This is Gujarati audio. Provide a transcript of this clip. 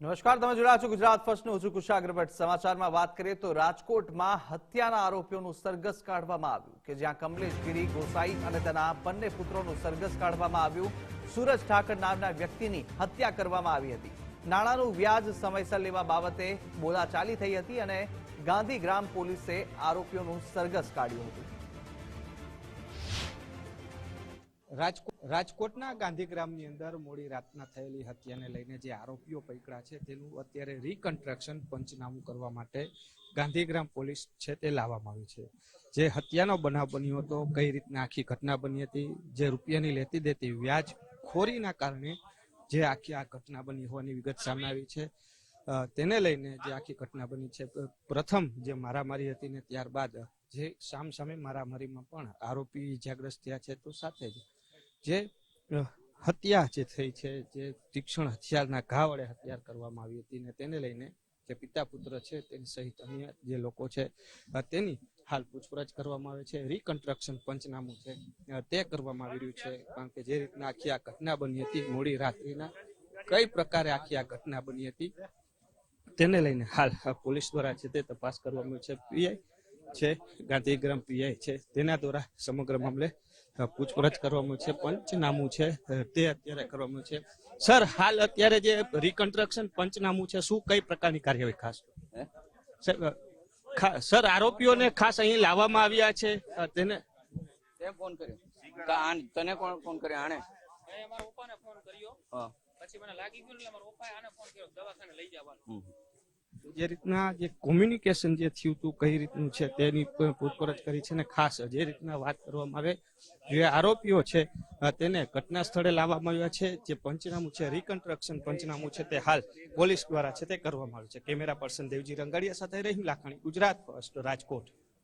નમસ્કાર, તમે જોડાયા છો ગુજરાત ફર્સ્ટ નું. હું છું કુશાગ્ર ભટ્ટ. સમાચારમાં વાત કરીએ તો રાજકોટમાં હત્યાના આરોપીઓનું સરઘસ કાઢવામાં આવ્યું કે જ્યાં કમલેશ ગીરી ગોસાઈ અને તેના બંને પુત્રોનું સરઘસ કાઢવામાં આવ્યું. સુરજ ઠાકર નામના વ્યક્તિની હત્યા કરવામાં આવી હતી. નાણાંનું વ્યાજ સમયસર લેવા બાબતે બોલાચાલી થઈ હતી અને ગાંધીગ્રામ પોલીસે આરોપીઓનું સરઘસ કાઢ્યું હતું. રાજકોટના ગાંધીગ્રામની અંદર મોડી રાતના થયેલી હત્યાને લઈને જે આરોપીઓ પકડ્યા છે તેનું અત્યારે રિકન્સ્ટ્રક્શન પંચનામું કરવા માટે ગાંધીગ્રામ પોલીસ છે તે લાવવામાં આવી છે. જે હત્યાનો બનાવ બન્યો હતો, કઈ રીતના આખી ઘટના બની હતી, જે રૂપિયાની લેતી દેતી વ્યાજ ખોરીના કારણે જે આખી આ ઘટના બની હોવાની વિગત સામે આવી છે. તેને લઈને જે આખી ઘટના બની છે, પ્રથમ જે મારામારી હતી ને ત્યારબાદ જે સામસામે મારામારીમાં પણ આરોપી ઇજાગ્રસ્ત થયા છે, તો સાથે જ જે હત્યા જે થઈ છે, જે તીક્ષ્ણ હથિયારના ઘા વડે હત્યા કરવામાં આવી હતી ને તેને લઈને જે પિતા પુત્ર છે તેની સહિત અન્ય જે લોકો છે તેની હાલ પૂછપરછ કરવામાં આવે છે. રિકન્સ્ટ્રક્શન પંચનામું છે તે કરવામાં આવી રહ્યું છે, કારણ કે જે રીતના આખી આ ઘટના બની હતી મોડી રાત્રિના, કઈ પ્રકારે આખી આ ઘટના બની હતી તેને લઈને હાલ પોલીસ દ્વારા છે તે તપાસ કરવામાં છે. પીઆઈ છે, ગાંધીગ્રામ પીઆઈ છે, તેના દ્વારા સમગ્ર મામલે પૂછપરછ કરવામાં છે. પંચનામું છે તે અત્યારે કરવામાં છે. સર, હાલ અત્યારે જે રિકન્સ્ટ્રક્શન પંચનામું છે, શું કઈ પ્રકારની કાર્યવાહી ખાસ સર આરોપીઓને ખાસ અહીં લાવવામાં આવ્યા છે? તેને ફોન કર્યો, તને કોણ ફોન કર્યો? આણે મારા પપ્પાને ફોન કર્યો, પછી મને લાગી ગયું એટલે મારા પપ્પાએ આને ફોન કર્યો દવાખાને લઈ જવાનું. જે રીતના જે કોમ્યુનિકેશન જે થયું હતું કઈ રીતનું છે તેની પૂછપરછ કરી છે ને ખાસ જે રીતના વાત કરવામાં આવે, જે આરોપીઓ છે તેને ઘટના સ્થળે લાવવામાં આવ્યા છે. જે પંચનામું છે, રિકન્સ્ટ્રક્શન પંચનામું છે તે હાલ પોલીસ દ્વારા છે તે કરવામાં આવ્યું છે. કેમેરા પર્સન દેવજી રંગાડિયા સાથે રહીમ લાખાણી, ગુજરાત ફર્સ્ટ, રાજકોટ.